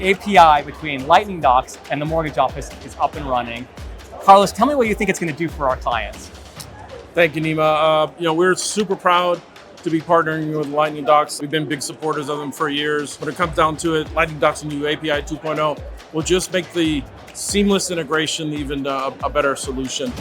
the API between Lightning Docs and the mortgage office is up and running. Carlos, tell me what you think it's going to do for our clients. Thank you, Nima. We're super proud to be partnering with Lightning Docs. We've been big supporters of them for years. When it comes down to it, Lightning Docs' new API 2.0 will just make the seamless integration even a better solution.